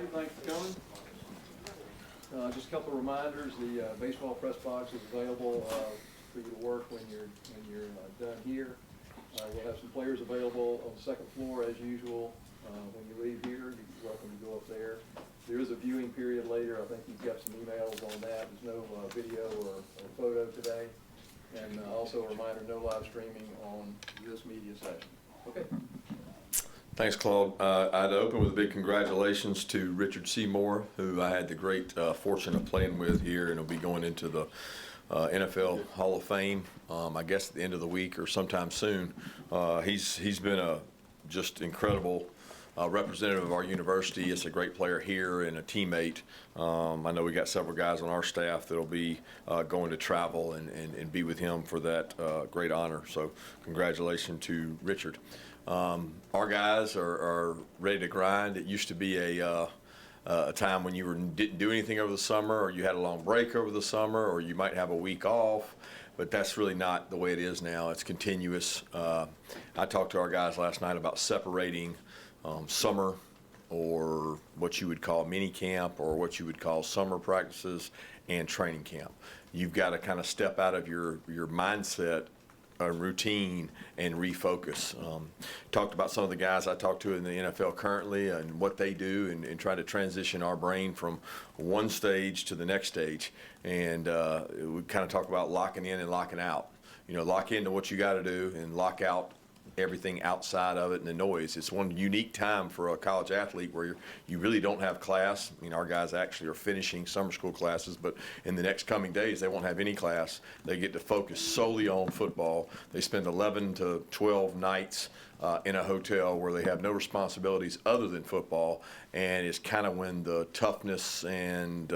everybody. Thanks for coming. Just a couple of reminders. The baseball press box is available for you to work when you're done here. We'll have some players available on the second floor as usual. When you leave here, you're welcome to go up there. There is a viewing period later. I think you've got some emails on that. There's no video or photo today. And also a reminder, no live streaming on this media session. Okay. Thanks, Claude. I'd open with a big congratulations to Richard Seymour, who I had the great fortune of playing with here, and will be going into the NFL Hall of Fame, I guess at the end of the week or sometime soon. He's been a just incredible representative of our university. It's a great player here and a teammate. I know we got several guys on our staff that'll be going to travel and be with him for that great honor. So congratulations to Richard. Our guys are ready to grind. It used to be a time when you didn't do anything over the summer, or you had a long break over the summer, or you might have a week off, but that's really not the way it is now. It's continuous. I talked to our guys last night about separating summer, or what you would call mini camp, or what you would call summer practices, and training camp. You've got to kind of step out of your mindset routine and refocus. Talked about some of the guys I talked to in the NFL currently and what they do, and try to transition our brain from one stage to the next stage. And we kind of talk about locking in and locking out. You know, lock into what you got to do and lock out everything outside of it and the noise. It's one unique time for a college athlete where you really don't have class. I mean, our guys actually are finishing summer school classes, but in the next coming days, they won't have any class. They get to focus solely on football. They spend 11 to 12 nights in a hotel where they have no responsibilities other than football, and it's kind of when the toughness and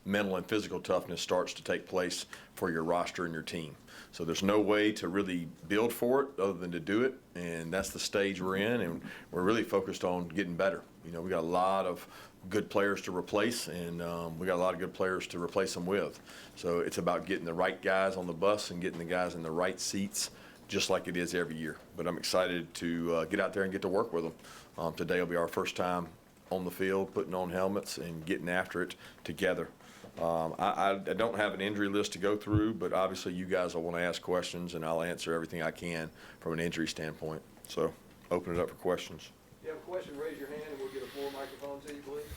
mental and physical toughness starts to take place for your roster and your team. So there's no way to really build for it other than to do it, and that's the stage we're in, and we're really focused on getting better. You know, we got a lot of good players to replace, and we got a lot of good players to replace them with. So it's about getting the right guys on the bus and getting the guys in the right seats, just like it is every year. But I'm excited to get out there and get to work with them. Today will be our first time on the field, putting on helmets and getting after it together. I don't have an injury list to go through, but obviously you guys will want to ask questions, and I'll answer everything I can from an injury standpoint. So open it up for questions. If you have a question, raise your hand and we'll get a floor microphone to you, please.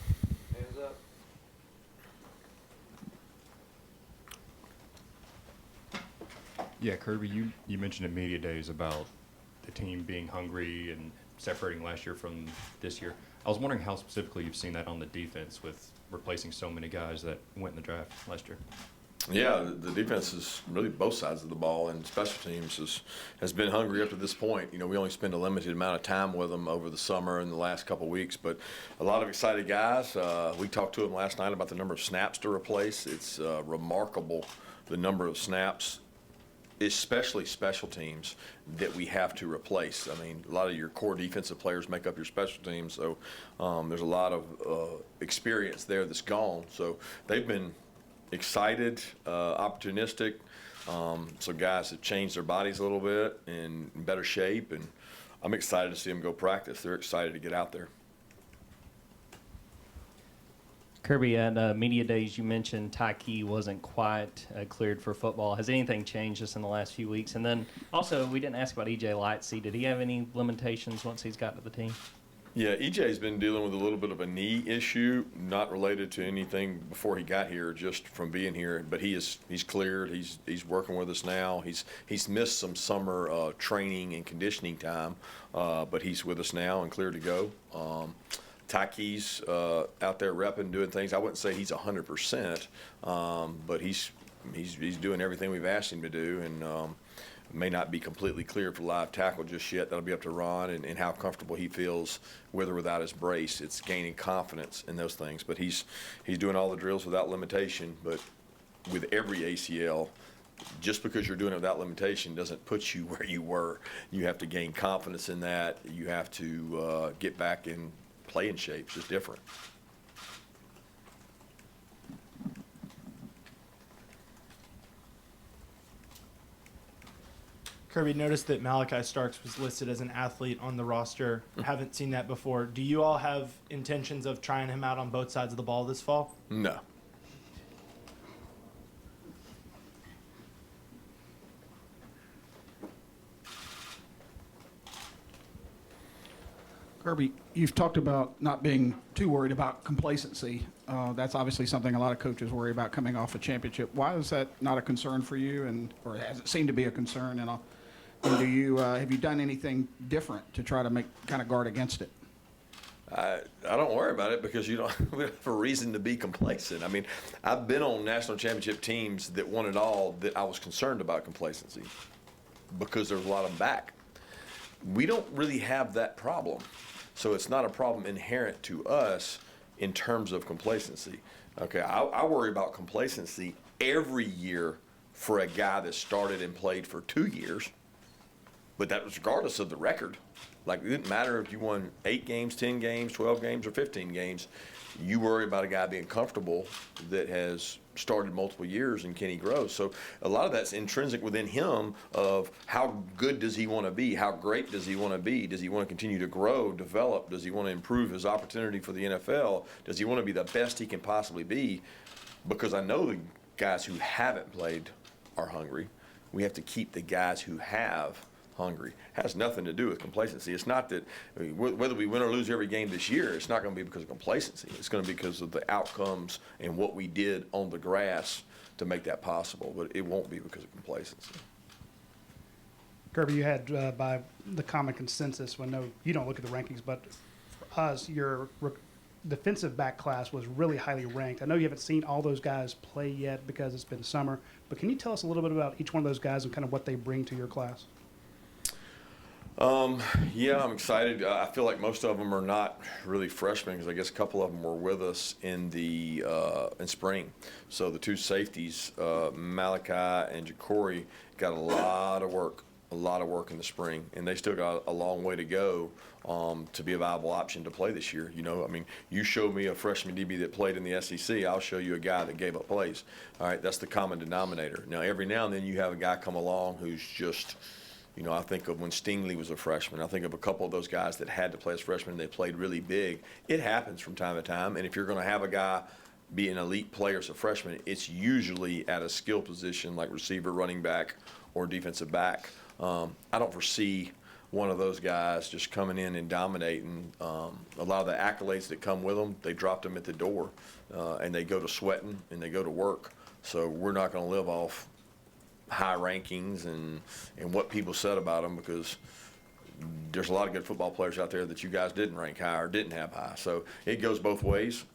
Hands up. Yeah, Kirby, you mentioned in media days about the team being hungry and separating last year from this year. I was wondering how specifically you've seen that on the defense with replacing so many guys that went in the draft last year. Yeah, the defense is really both sides of the ball, and special teams has been hungry up to this point. You know, we only spend a limited amount of time with them over the summer and the last couple of weeks, but a lot of excited guys. We talked to them last night about the number of snaps to replace. It's remarkable, the number of snaps, especially special teams, that we have to replace. I mean, a lot of your core defensive players make up your special teams, so there's a lot of experience there that's gone. So they've been excited, opportunistic. So guys have changed their bodies a little bit and in better shape, and I'm excited to see them go practice. They're excited to get out there. Kirby, at media days, you mentioned Tyke wasn't quite cleared for football. Has anything changed just in the last few weeks? And then also, we didn't ask about E.J. Lightsey. Did he have any limitations once he's got to the team? Yeah, EJ's been dealing with a little bit of a knee issue, not related to anything before he got here, just from being here. But he's cleared. He's working with us now. He's missed some summer training and conditioning time, but he's with us now and cleared to go. Tyke's out there repping, doing things. I wouldn't say he's 100%, but he's doing everything we've asked him to do, and may not be completely cleared for live tackle just yet. That'll be up to Ron and how comfortable he feels with or without his brace. It's gaining confidence in those things, but he's doing all the drills without limitation. But with every ACL, just because you're doing it without limitation doesn't put you where you were. You have to gain confidence in that. You have to get back in playing shape. It's just different. Kirby, noticed that Malachi Starks was listed as an athlete on the roster. Haven't seen that before. Do you all have intentions of trying him out on both sides of the ball this fall? No. Kirby, you've talked about not being too worried about complacency. That's obviously something a lot of coaches worry about coming off a championship. Why is that not a concern for you, or has it seemed to be a concern? And do you have you done anything different to try to kind of guard against it? I don't worry about it because we don't have a reason to be complacent. I mean, I've been on national championship teams that won it all that I was concerned about complacency because there's a lot of them back. We don't really have that problem. So it's not a problem inherent to us in terms of complacency. Okay, I worry about complacency every year for a guy that started and played for 2 years, but that was regardless of the record. Like, it didn't matter if you won 8 games, 10 games, 12 games, or 15 games. You worry about a guy being comfortable that has started multiple years and can he grow. So a lot of that's intrinsic within him of how good does he want to be? How great does he want to be? Does he want to continue to grow, develop? Does he want to improve his opportunity for the NFL? Does he want to be the best he can possibly be? Because I know the guys who haven't played are hungry. We have to keep the guys who have hungry. It has nothing to do with complacency. It's not that whether we win or lose every game this year, it's not going to be because of complacency. It's going to be because of the outcomes and what we did on the grass to make that possible. But it won't be because of complacency. Kirby, you had by the common consensus, when you don't look at the rankings, but for us, your defensive back class was really highly ranked. I know you haven't seen all those guys play yet because it's been summer, but can you tell us a little bit about each one of those guys and kind of what they bring to your class? Yeah, I'm excited. I feel like most of them are not really freshmen because I guess a couple of them were with us in spring. So the 2 safeties, Malachi and Ja'Cory, got a lot of work in the spring, and they still got a long way to go to be a viable option to play this year. You know, I mean, you show me a freshman DB that played in the SEC, I'll show you a guy that gave up plays. All right, that's the common denominator. Now, every now and then you have a guy come along who's just, you know, I think of when Stingley was a freshman. I think of a couple of those guys that had to play as freshmen and they played really big. It happens from time to time, and if you're going to have a guy be an elite player as a freshman, it's usually at a skill position like receiver, running back, or defensive back. I don't foresee one of those guys just coming in and dominating. A lot of the accolades that come with them, they dropped them at the door, and they go to sweating and they go to work. So we're not going to live off high rankings and what people said about them, because there's a lot of good football players out there that you guys didn't rank high or didn't have high. So it goes both ways.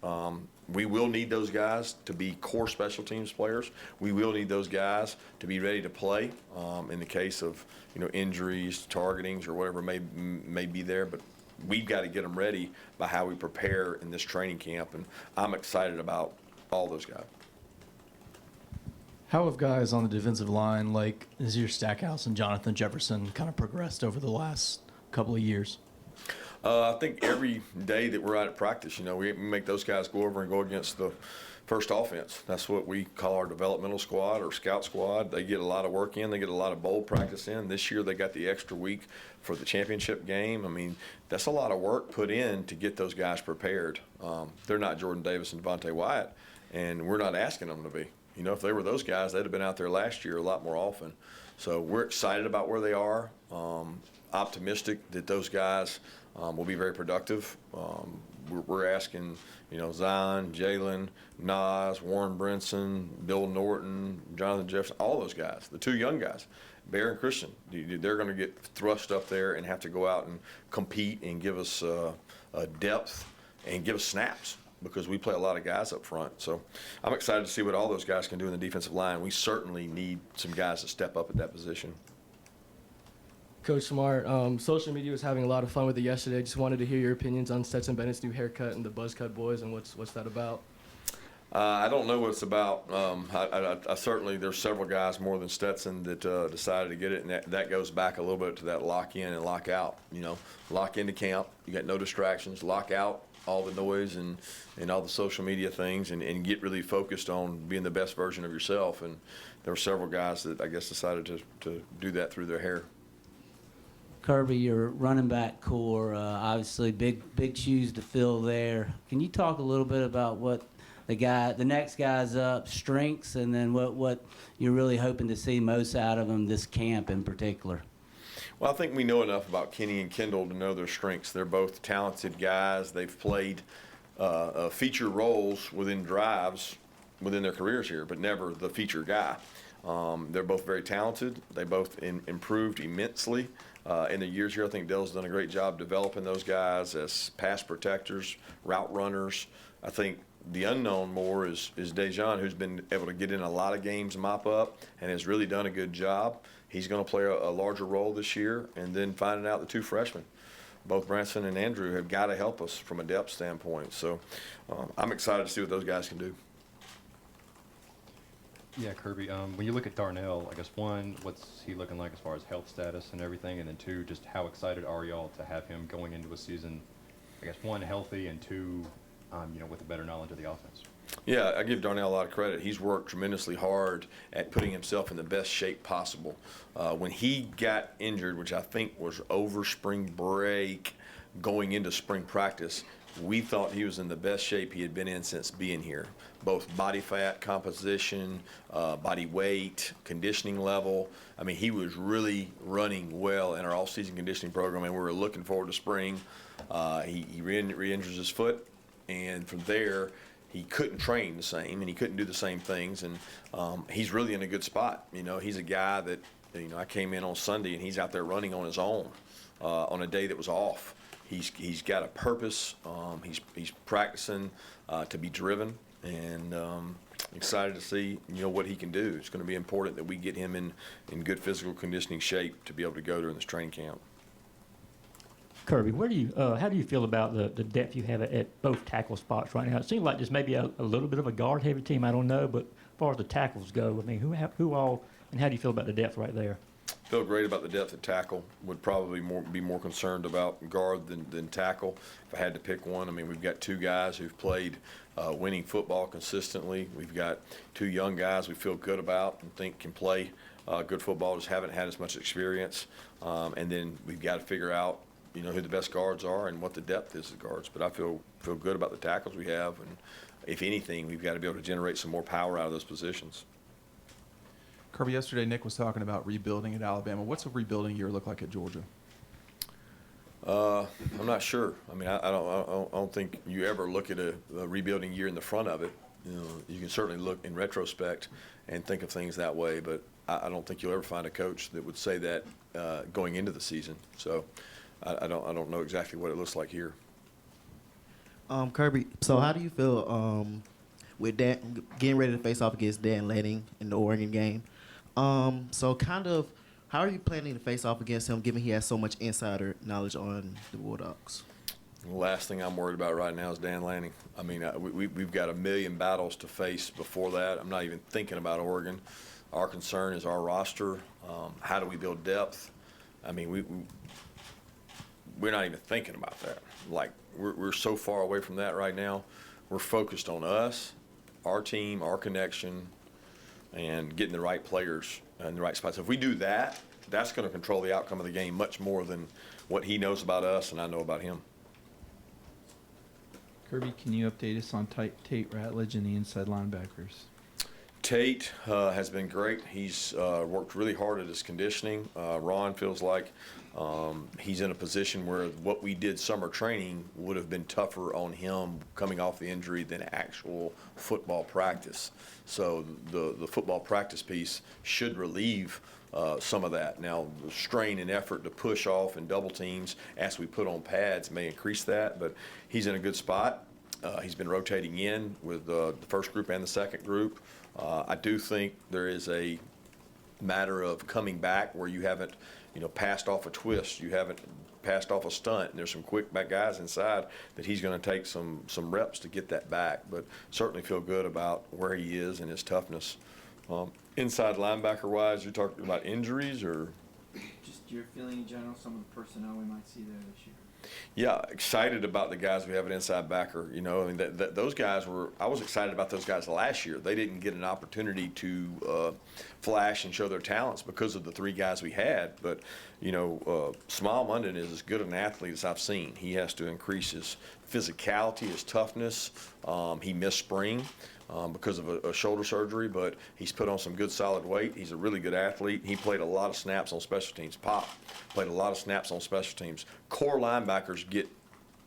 We will need those guys to be core special teams players. We will need those guys to be ready to play in the case of, you know, injuries, targetings, or whatever may be there. But we've got to get them ready by how we prepare in this training camp, and I'm excited about all those guys. How have guys on the defensive line like Nazir Stackhouse and Jonathan Jefferson kind of progressed over the last couple of years? I think every day that we're out at practice, you know, we make those guys go over and go against the first offense. That's what we call our developmental squad or scout squad. They get a lot of work in. They get a lot of bowl practice in. This year they got the extra week for the championship game. I mean, that's a lot of work put in to get those guys prepared. They're not Jordan Davis and Devontae Wyatt, and we're not asking them to be. You know, if they were those guys, they'd have been out there last year a lot more often. So we're excited about where they are, optimistic that those guys will be very productive. We're asking, you know, Zion, Jalen, Nas, Warren Brinson, Bill Norton, Jonathan Jefferson, all those guys, the 2 young guys, Bear and Christian, they're going to get thrust up there and have to go out and compete and give us depth and give us snaps, because we play a lot of guys up front. So I'm excited to see what all those guys can do in the defensive line. We certainly need some guys to step up at that position. Coach Smart, social media was having a lot of fun with it yesterday. Just wanted to hear your opinions on Stetson Bennett's new haircut and the buzz cut boys, and what's that about? I don't know what it's about. I certainly, there's several guys more than Stetson that decided to get it, and that goes back a little bit to that lock in and lock out. You know, lock into camp, you got no distractions, lock out, all the noise and all the social media things and get really focused on being the best version of yourself. And there were several guys that I guess decided to do that through their hair. Kirby, your running back core, obviously big shoes to fill there. Can you talk a little bit about what the next guy's strengths, and then what you're really hoping to see most out of him this camp in particular? Well, I think we know enough about Kenny and Kendall to know their strengths. They're both talented guys. They've played feature roles within drives within their careers here, but never the feature guy. They're both very talented. They both improved immensely in the years here. I think Dell's done a great job developing those guys as pass protectors, route runners. I think the unknown more is Dejan, who's been able to get in a lot of games, mop up, and has really done a good job. He's going to play a larger role this year. And then finding out the two freshmen, both Branson and Andrew, have got to help us from a depth standpoint. So I'm excited to see what those guys can do. Yeah, Kirby, when you look at Darnell, I guess, one, what's he looking like as far as health status and everything? And then two, just how excited are y'all to have him going into a season, I guess, one, healthy, and two, with a better knowledge of the offense? Yeah, I give Darnell a lot of credit. He's worked tremendously hard at putting himself in the best shape possible. When he got injured, which I think was over spring break, going into spring practice, we thought he was in the best shape he had been in since being here. Both body fat composition, body weight, conditioning level. I mean, he was really running well in our off-season conditioning program, and we were looking forward to spring. He re-injures his foot, and from there, he couldn't train the same, and he couldn't do the same things, and he's really in a good spot. He's a guy that, I came in on Sunday, and he's out there running on his own on a day that was off. He's got a purpose. He's practicing to be driven, and excited to see what he can do. It's going to be important that we get him in good physical conditioning shape to be able to go during this training camp. Kirby, how do you feel about the depth you have at both tackle spots right now? It seems like there's maybe a little bit of a guard-heavy team. I don't know, but as far as the tackles go, I mean, who all, and how do you feel about the depth right there? Feel great about the depth at tackle. Would probably be more concerned about guard than tackle. If I had to pick one, I mean, we've got two guys who've played winning football consistently. We've got two young guys we feel good about and think can play good football, just haven't had as much experience. And then we've got to figure out, who the best guards are and what the depth is of guards. But I feel good about the tackles we have, and if anything, we've got to be able to generate some more power out of those positions. Kirby, yesterday Nick was talking about rebuilding at Alabama. What's a rebuilding year look like at Georgia? I'm not sure. I mean, I don't think you ever look at a rebuilding year in the front of it. You can certainly look in retrospect and think of things that way, but I don't think you'll ever find a coach that would say that going into the season. So I don't know exactly what it looks like here. Kirby, so how do you feel with Dan, getting ready to face off against Dan Lanning in the Oregon game? So kind of, how are you planning to face off against him, given he has so much insider knowledge on the Bulldogs? The last thing I'm worried about right now is Dan Lanning. I mean, we've got a million battles to face before that. I'm not even thinking about Oregon. Our concern is our roster. How do we build depth? I mean, we're not even thinking about that. Like, we're so far away from that right now. We're focused on us, our team, our connection, and getting the right players in the right spots. If we do that, that's going to control the outcome of the game much more than what he knows about us and I know about him. Kirby, can you update us on Tate Ratledge and the inside linebackers? Tate has been great. He's worked really hard at his conditioning. Ron feels like he's in a position where what we did summer training would have been tougher on him coming off the injury than actual football practice. So the football practice piece should relieve some of that. Now, the strain and effort to push off and double teams as we put on pads may increase that, but he's in a good spot. He's been rotating in with the first group and the second group. I do think there is a matter of coming back where you haven't, passed off a twist, you haven't passed off a stunt, and there's some quick back guys inside that he's going to take some reps to get that back. But certainly feel good about where he is and his toughness. Inside linebacker-wise, you're talking about injuries or? Just your feeling in general, some of the personnel we might see there this year. Yeah, excited about the guys we have at inside backer. You know, I mean, those guys were. I was excited about those guys last year. They didn't get an opportunity to flash and show their talents because of the 3 guys we had. But you know, Smile Munden is as good an athlete as I've seen. He has to increase his physicality, his toughness. He missed spring because of a shoulder surgery, but he's put on some good solid weight. He's a really good athlete. He played a lot of snaps on special teams. Pop played a lot of snaps on special teams. Core linebackers get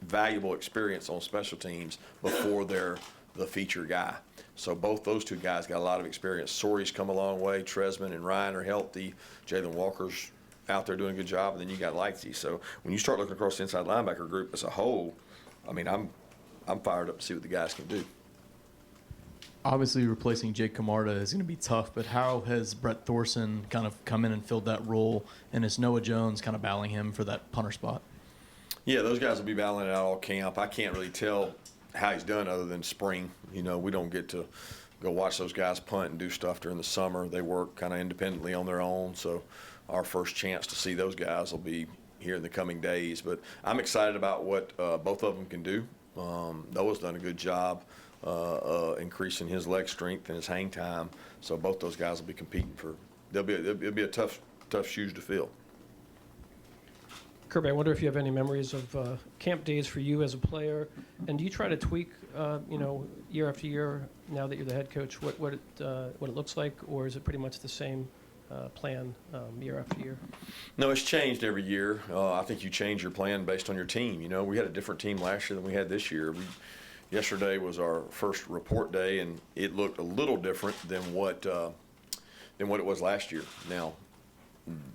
valuable experience on special teams before they're the feature guy. So both those 2 guys got a lot of experience. Sori's come a long way. Tresman and Ryan are healthy. Jalen Walker's out there doing a good job, and then you got Lightsey. So when you start looking across the inside linebacker group as a whole, I mean, I'm fired up to see what the guys can do. Obviously, replacing Jake Camarda is going to be tough, but how has Brett Thorson kind of come in and filled that role, and is Noah Jones kind of battling him for that punter spot? Yeah, those guys will be battling it out all camp. I can't really tell how he's done other than spring. You know, we don't get to go watch those guys punt and do stuff during the summer. They work kind of independently on their own, so our first chance to see those guys will be here in the coming days. But I'm excited about what both of them can do. Noah's done a good job increasing his leg strength and his hang time, so both those guys will be competing for. It'll be a tough shoes to fill. Kirby, I wonder if you have any memories of camp days for you as a player, and do you try to tweak, year after year now that you're the head coach, what it looks like, or is it pretty much the same plan year after year? No, it's changed every year. I think you change your plan based on your team. You know, we had a different team last year than we had this year. Yesterday was our first report day, and it looked a little different than what it was last year. Now,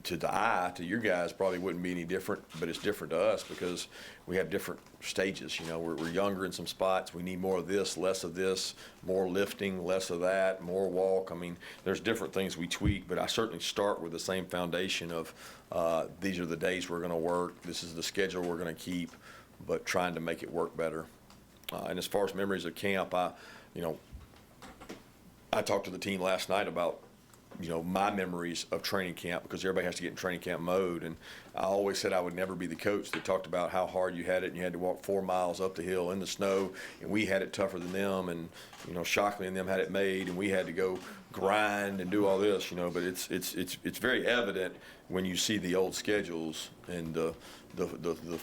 to your guys, probably wouldn't be any different, but it's different to us because we have different stages. You know, we're younger in some spots. We need more of this, less of this, more lifting, less of that, more walk. I mean, there's different things we tweak, but I certainly start with the same foundation of these are the days we're going to work. This is the schedule we're going to keep, but trying to make it work better. And as far as memories of camp, I talked to the team last night about, my memories of training camp, because everybody has to get in training camp mode. And I always said I would never be the coach that talked about how hard you had it and you had to walk 4 miles up the hill in the snow, and we had it tougher than them, and, Shockley and them had it made, and we had to go grind and do all this, but it's very evident when you see the old schedules and the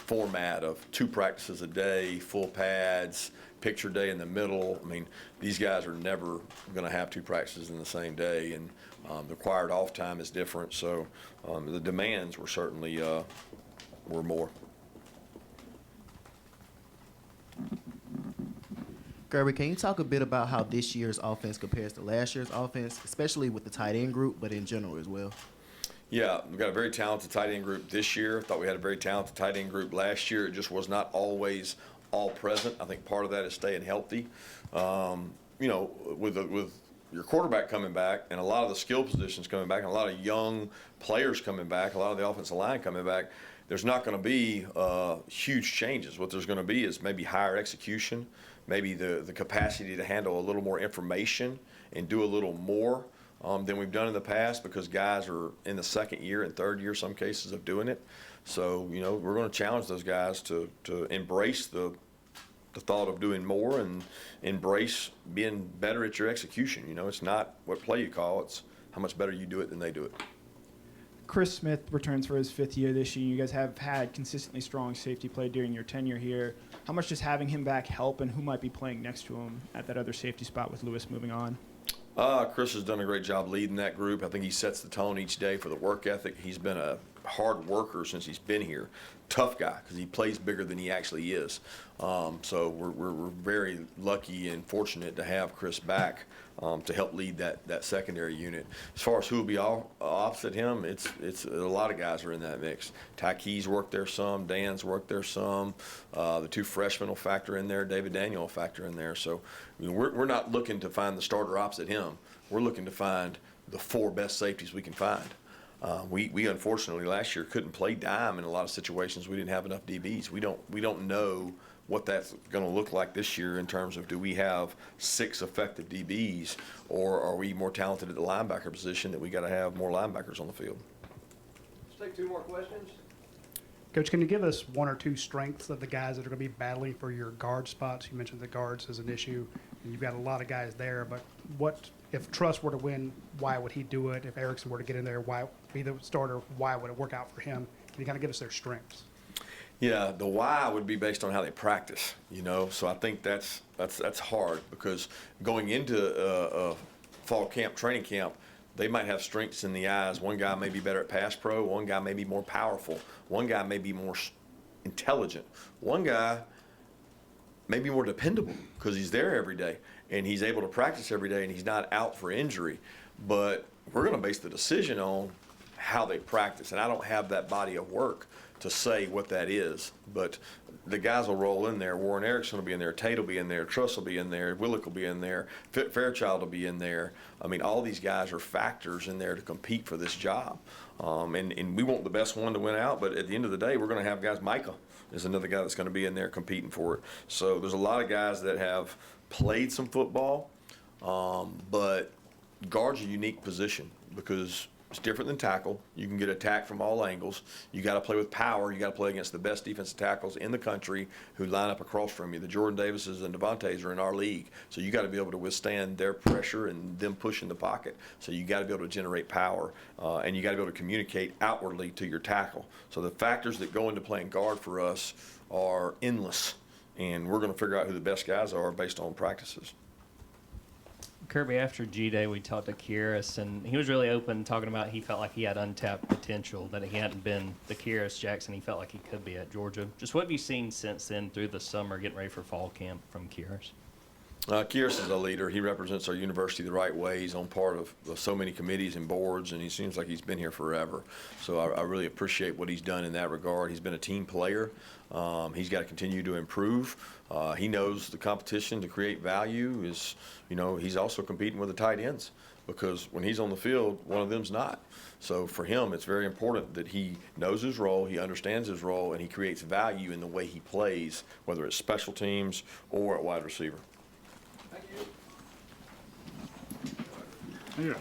format of 2 practices a day, full pads, picture day in the middle. I mean, these guys are never going to have 2 practices in the same day, and the required off time is different. So the demands were certainly were more. Kirby, can you talk a bit about how this year's offense compares to last year's offense, especially with the tight end group, but in general as well? Yeah, we've got a very talented tight end group this year. I thought we had a very talented tight end group last year. It just was not always all present. I think part of that is staying healthy. With your quarterback coming back and a lot of the skill positions coming back and a lot of young players coming back, a lot of the offensive line coming back, there's not going to be huge changes. What there's going to be is maybe higher execution, maybe the capacity to handle a little more information and do a little more than we've done in the past, because guys are in the second year and third year, some cases, of doing it. So, we're going to challenge those guys to embrace the thought of doing more and embrace being better at your execution. It's not what play you call, it's how much better you do it than they do it. Chris Smith returns for his 5th year this year. You guys have had consistently strong safety play during your tenure here. How much does having him back help, and who might be playing next to him at that other safety spot with Lewis moving on? Chris has done a great job leading that group. I think he sets the tone each day for the work ethic. He's been a hard worker since he's been here. Tough guy, because he plays bigger than he actually is. So we're very lucky and fortunate to have Chris back to help lead that secondary unit. As far as who will be opposite him, it's a lot of guys are in that mix. Tyke's worked there some, Dan's worked there some. The 2 freshmen will factor in there. David Daniel will factor in there. So we're not looking to find the starter opposite him. We're looking to find the 4 best safeties we can find. We unfortunately last year couldn't play dime in a lot of situations. We didn't have enough DBs. We don't know what that's going to look like this year in terms of, do we have 6 effective DBs, or are we more talented at the linebacker position that we got to have more linebackers on the field? Let's take 2 more questions. Coach, can you give us one or two strengths of the guys that are going to be battling for your guard spots? You mentioned the guards as an issue, and you've got a lot of guys there. But what if Truss were to win? Why would he do it? If Erickson were to get in there, why be the starter? Why would it work out for him? Can you kind of give us their strengths? Yeah, the why would be based on how they practice, you know. So I think that's hard because going into fall camp, training camp, they might have strengths in the eyes. One guy may be better at pass pro. One guy may be more powerful. One guy may be more intelligent. One guy may be more dependable because he's there every day and he's able to practice every day and he's not out for injury. But we're going to base the decision on how they practice, and I don't have that body of work to say what that is. But the guys will roll in there. Warren Erickson will be in there. Tate will be in there. Truss will be in there. Willick will be in there. Fairchild will be in there. I mean, all these guys are factors in there to compete for this job. And we want the best one to win out, but at the end of the day, we're going to have guys. Micah is another guy that's going to be in there competing for it. So there's a lot of guys that have played some football, but guard's a unique position because it's different than tackle. You can get attacked from all angles. You got to play with power. You got to play against the best defensive tackles in the country who line up across from you. The Jordan Davises and Devontaes are in our league, so you got to be able to withstand their pressure and them pushing the pocket. So you got to be able to generate power, and you got to be able to communicate outwardly to your tackle. So the factors that go into playing guard for us are endless, and we're going to figure out who the best guys are based on practices. Kirby, after G-Day, we talked to Kyrus, and he was really open, talking about he felt like he had untapped potential, that he hadn't been the Kyrus Jackson he felt like he could be at Georgia. Just what have you seen since then through the summer, getting ready for fall camp from Kyrus? Kyrus is a leader. He represents our university the right way. He's on part of so many committees and boards, and he seems like he's been here forever. So I really appreciate what he's done in that regard. He's been a team player. He's got to continue to improve. He knows the competition to create value is, you know, he's also competing with the tight ends because when he's on the field, one of them's not. So for him, it's very important that he knows his role, he understands his role, and he creates value in the way he plays, whether it's special teams or at wide receiver. Yeah.